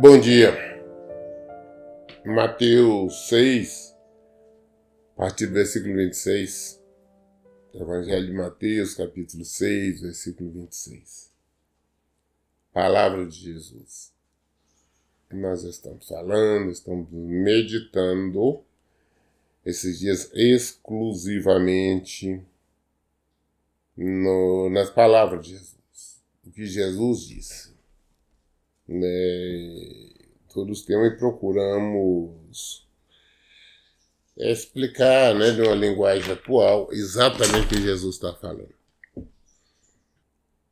Bom dia. Mateus 6, a partir do versículo 26. Evangelho de Mateus, capítulo 6, versículo 26. Palavra de Jesus. Nós estamos falando, estamos meditando esses dias exclusivamente nas palavras de Jesus. O que Jesus disse. Todos temos e procuramos explicar, de uma linguagem atual, exatamente o que Jesus está falando.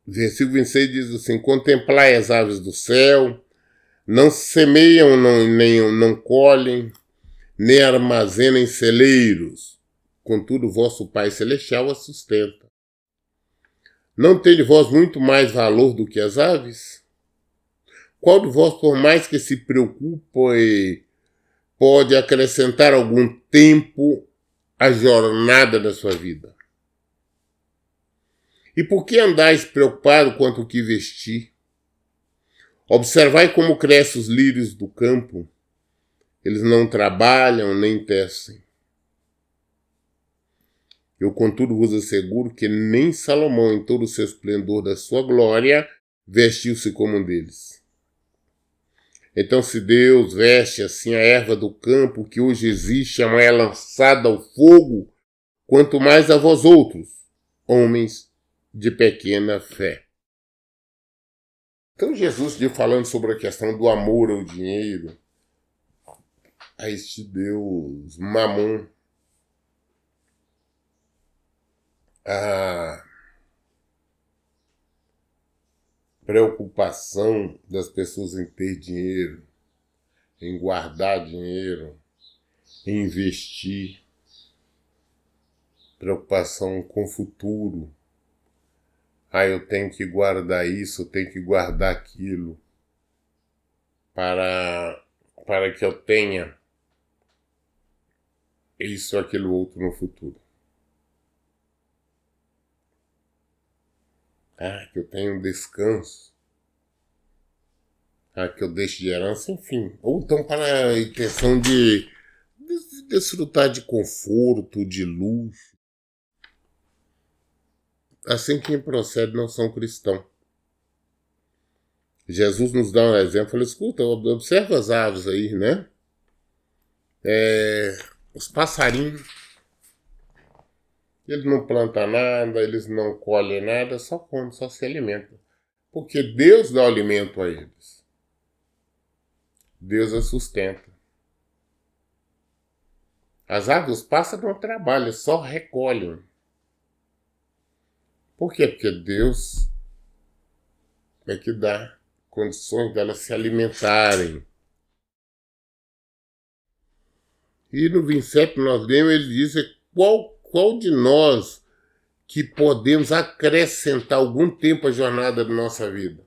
Versículo 26 diz assim: contemplai as aves do céu, não semeiam, não colhem, nem armazenam em celeiros, contudo vosso Pai Celestial as sustenta. Não tem de vós muito mais valor do que as aves? Qual de vós, por mais que se preocupe, pode acrescentar algum tempo à jornada da sua vida? E por que andais preocupado quanto o que vestir? Observai como crescem os lírios do campo. Eles não trabalham nem tecem. Eu, contudo, vos asseguro que nem Salomão, em todo o seu esplendor da sua glória, vestiu-se como um deles. Então, se Deus veste assim a erva do campo, que hoje existe, amanhã é lançada ao fogo, quanto mais a vós outros, homens de pequena fé. Então, Jesus, falando sobre a questão do amor ao dinheiro, a este Deus Mamon, a preocupação das pessoas em ter dinheiro, em guardar dinheiro, em investir, preocupação com o futuro. Eu tenho que guardar isso, eu tenho que guardar aquilo para que eu tenha isso ou aquilo outro no futuro. Que eu tenha um descanso. Que eu deixe de herança, enfim. Ou então para a intenção de desfrutar de conforto, de luxo. Assim quem procede não são cristãos. Jesus nos dá um exemplo, fala, escuta, observa as aves aí, né? Os passarinhos, eles não plantam nada, eles não colhem nada, só comem, só se alimentam. Porque Deus dá o alimento a eles. Deus as sustenta. As aves, os pássaros não trabalham, só recolhem. Por quê? Porque Deus é que dá condições delas se alimentarem. E no 27 nós lemos, ele diz qual de nós que podemos acrescentar algum tempo à jornada da nossa vida?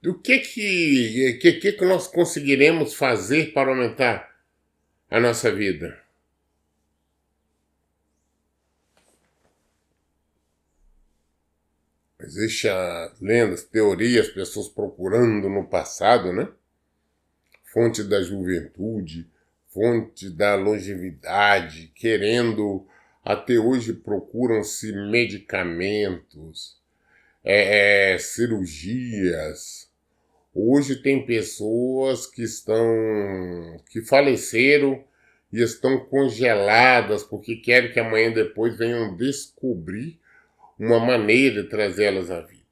O que nós conseguiremos fazer para aumentar a nossa vida? Existem as lendas, teorias, pessoas procurando no passado, né? Fonte da juventude, fonte da longevidade, querendo, até hoje procuram-se medicamentos, cirurgias. Hoje tem pessoas que faleceram e estão congeladas porque querem que amanhã depois venham descobrir uma maneira de trazê-las à vida.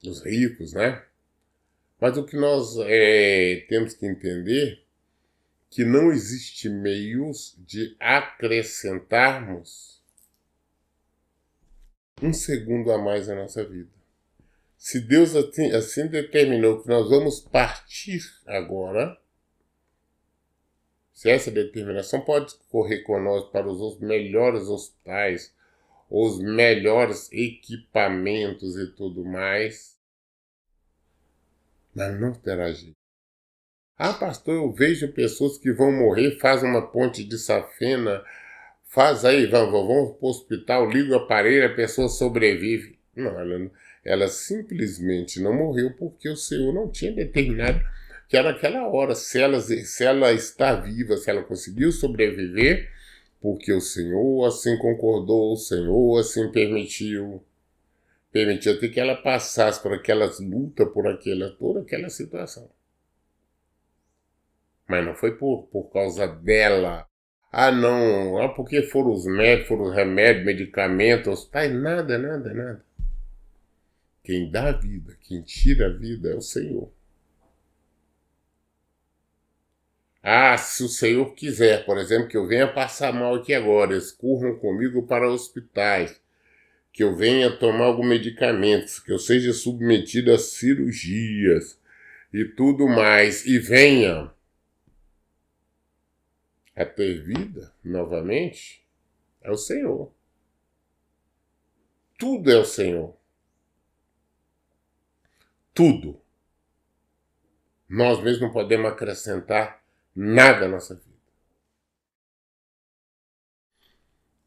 Os ricos, né? Mas o que nós temos que entender que não existe meios de acrescentarmos um segundo a mais na nossa vida. Se Deus assim determinou que nós vamos partir agora, se essa determinação pode correr conosco para os melhores hospitais, os melhores equipamentos e tudo mais, mas não terá jeito. Ah, pastor, eu vejo pessoas que vão morrer, faz uma ponte de safena, faz aí, vão para o hospital, liga o aparelho, a pessoa sobrevive. Não, ela simplesmente não morreu porque o Senhor não tinha determinado que era naquela hora, se ela está viva, se ela conseguiu sobreviver, porque o Senhor assim concordou, o Senhor assim permitiu até que ela passasse por aquelas lutas, toda aquela situação. Mas não foi por causa dela. Ah, não. Ah, porque foram os médicos, foram os remédios, medicamentos, hospitais. Nada, nada, nada. Quem dá a vida, quem tira a vida é o Senhor. Ah, se o Senhor quiser, por exemplo, que eu venha passar mal aqui agora, eles corram comigo para hospitais, que eu venha tomar algum medicamento, que eu seja submetido a cirurgias e tudo mais, e venha a ter vida novamente, é o Senhor. Tudo é o Senhor. Tudo. Nós mesmos não podemos acrescentar nada à nossa vida.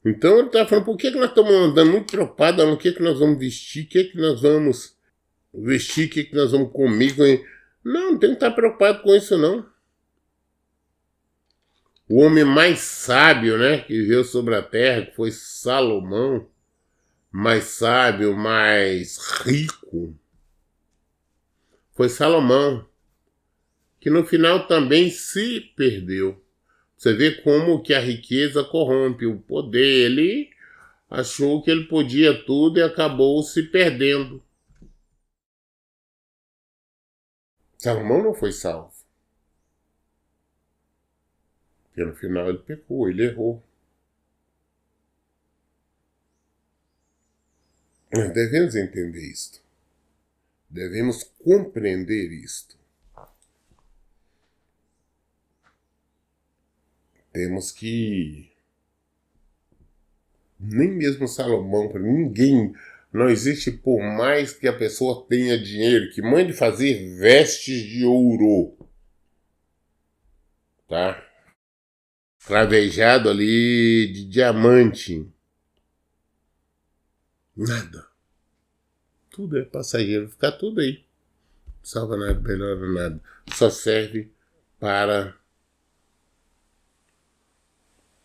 Então ele está falando, por que nós estamos andando muito preocupados no que nós vamos vestir, o que nós vamos vestir, o que nós vamos comer. Não, não tem que estar preocupado com isso não. O homem mais sábio, né, que viveu sobre a terra, que foi Salomão, mais sábio, mais rico, foi Salomão, que no final também se perdeu. Você vê como que a riqueza corrompe o poder. Ele achou que ele podia tudo e acabou se perdendo. Salomão não foi salvo. Porque no final ele pecou, ele errou. Nós devemos entender isto. Devemos compreender isto. Temos que... Nem mesmo Salomão, para ninguém, não existe, por mais que a pessoa tenha dinheiro, que mande fazer vestes de ouro, tá? Cravejado ali de diamante. Nada. Tudo é passageiro, ficar tudo aí. Não salva nada, melhora nada. Só serve para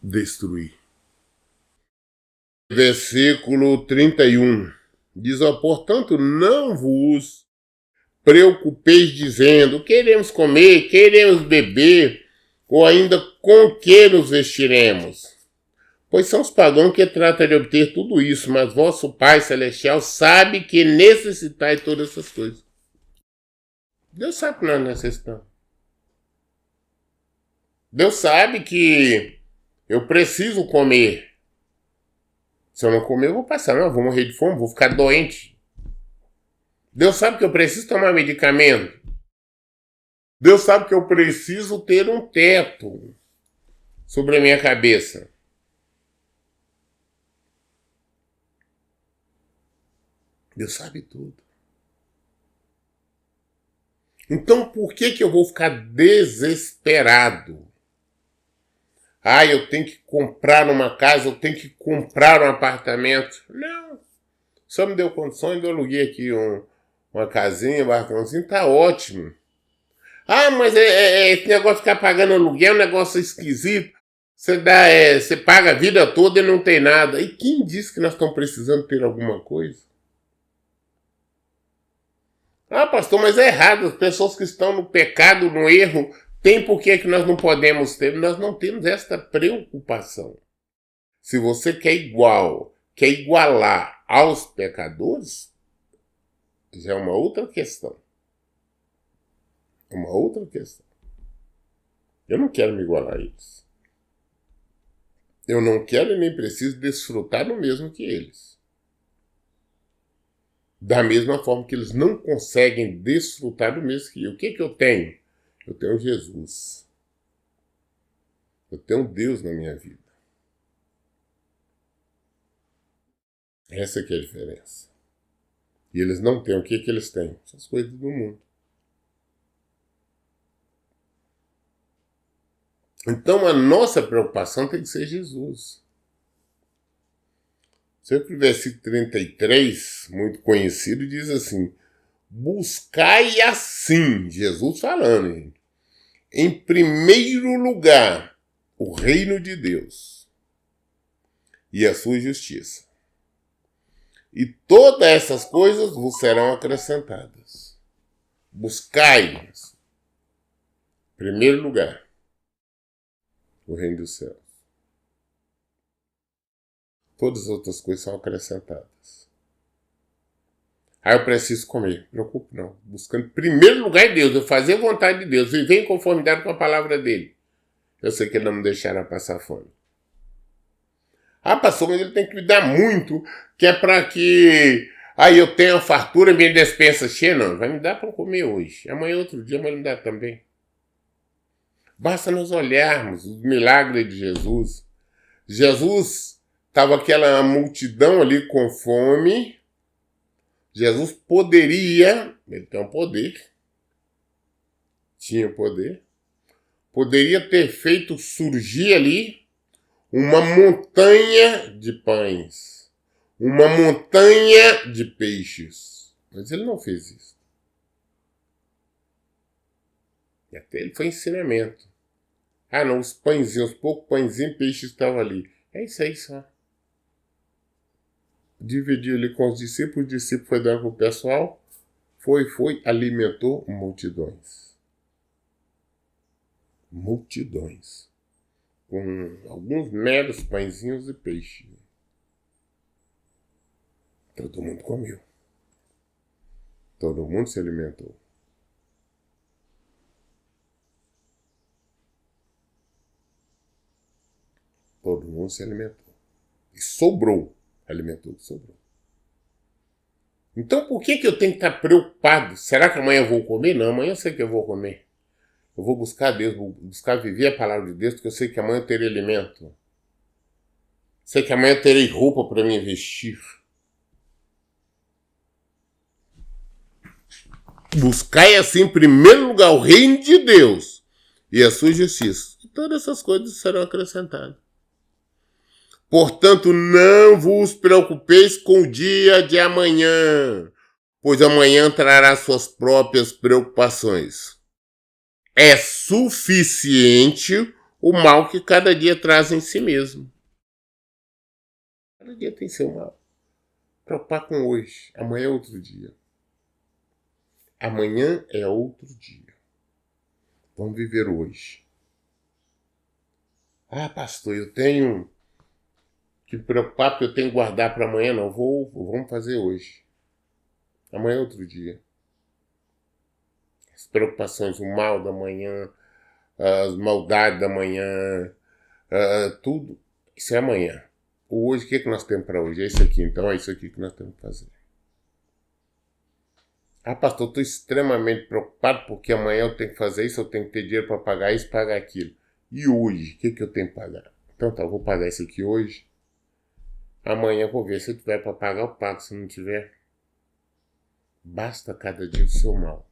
destruir. Versículo 31. Diz, ó, portanto, não vos preocupeis dizendo, queremos comer, queremos beber, ou ainda com que nos vestiremos. Pois são os pagãos que tratam de obter tudo isso, mas vosso Pai Celestial sabe que necessitais de todas essas coisas. Deus sabe que nós necessitamos. Deus sabe que eu preciso comer. Se eu não comer, eu vou passar mal, eu vou morrer de fome, vou ficar doente. Deus sabe que eu preciso tomar medicamento. Deus sabe que eu preciso ter um teto sobre a minha cabeça. Deus sabe tudo. Então por que eu vou ficar desesperado? Ah, eu tenho que comprar uma casa, eu tenho que comprar um apartamento. Não. Só me deu condições, eu aluguei aqui uma casinha, um barracãozinho, tá ótimo. Ah, mas esse negócio de ficar pagando aluguel é um negócio esquisito. Você paga a vida toda e não tem nada. E quem disse que nós estamos precisando ter alguma coisa? Ah, pastor, mas é errado. As pessoas que estão no pecado, no erro, tem por que nós não podemos ter? Nós não temos esta preocupação. Se você quer igualar aos pecadores, já é uma outra questão. Uma outra questão. Eu não quero me igualar a eles. Eu não quero e nem preciso desfrutar do mesmo que eles. Da mesma forma que eles não conseguem desfrutar do mesmo que eu. O que eu tenho? Eu tenho Jesus. Eu tenho Deus na minha vida. Essa que é a diferença. E eles não têm. O que eles têm? Essas coisas do mundo. Então a nossa preocupação tem que ser Jesus. Sempre o versículo 33, muito conhecido, diz assim: buscai assim, Jesus falando, gente, em primeiro lugar o reino de Deus e a sua justiça. E todas essas coisas vos serão acrescentadas. Buscai, em primeiro lugar, o reino dos céus. Todas as outras coisas são acrescentadas. Aí eu preciso comer. Não preocupe não. Buscando em primeiro lugar Deus, eu fazer a vontade de Deus, viver em conformidade com a palavra dele. Eu sei que ele não me deixará passar fome. Ah, pastor, mas ele tem que me dar muito, que é para que aí eu tenha fartura, minha despensa cheia. Não, vai me dar para comer hoje. Amanhã, outro dia, vai me dar também. Basta nós olharmos os milagres de Jesus. Jesus, estava aquela multidão ali com fome. Jesus poderia, ele tem um poder, tinha poder, poderia ter feito surgir ali uma montanha de pães, uma montanha de peixes. Mas ele não fez isso. E até ele foi ensinamento. Ah, não, os pãezinhos, os poucos pãezinhos, peixes estavam ali. É isso aí só. Dividiu ali com os discípulos foi dando para o pessoal, foi, alimentou multidões. Multidões. Com alguns meros pãezinhos e peixe. Todo mundo comeu. Todo mundo se alimentou. Todo mundo se alimentou. E sobrou. Alimentou, sobrou. Então por que eu tenho que estar preocupado? Será que amanhã eu vou comer? Não, amanhã eu sei que eu vou comer. Eu vou buscar Deus, vou buscar viver a palavra de Deus, porque eu sei que amanhã eu terei alimento. Sei que amanhã eu terei roupa para me vestir. Buscai assim em primeiro lugar o reino de Deus e a sua justiça. E todas essas coisas serão acrescentadas. Portanto, não vos preocupeis com o dia de amanhã, pois amanhã trará suas próprias preocupações. É suficiente o mal que cada dia traz em si mesmo. Cada dia tem seu mal. Preocupar com hoje. Amanhã é outro dia. Amanhã é outro dia. Vamos viver hoje. Ah, pastor, eu tenho que me preocupar porque eu tenho que guardar para amanhã. Não, vamos fazer hoje. Amanhã é outro dia. As preocupações, o mal da manhã, as maldades da manhã, tudo, isso é amanhã. Hoje, o que nós temos para hoje? É isso aqui, então é isso aqui que nós temos que fazer. Ah, pastor, eu estou extremamente preocupado porque amanhã eu tenho que fazer isso, eu tenho que ter dinheiro para pagar isso, pagar aquilo. E hoje, o que eu tenho que pagar? Então tá, eu vou pagar isso aqui hoje. Amanhã eu vou ver, se eu tiver para pagar, eu pago, se não tiver. Basta cada dia o seu mal.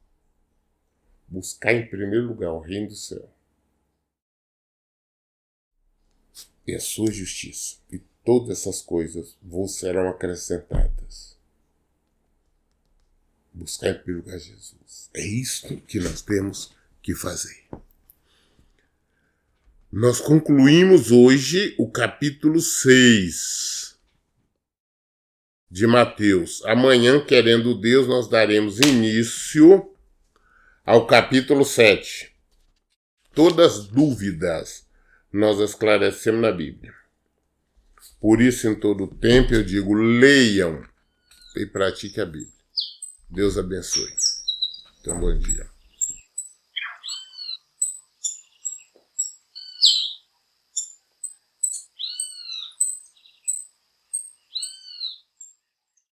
Buscar em primeiro lugar o reino do céu e a sua justiça. E todas essas coisas vos serão acrescentadas. Buscar em primeiro lugar Jesus. É isto que nós temos que fazer. Nós concluímos hoje o capítulo 6 de Mateus. Amanhã, querendo Deus, nós daremos início ao capítulo 7. Todas as dúvidas nós esclarecemos na Bíblia. Por isso, em todo tempo, eu digo, leiam e pratiquem a Bíblia. Deus abençoe. Então, bom dia.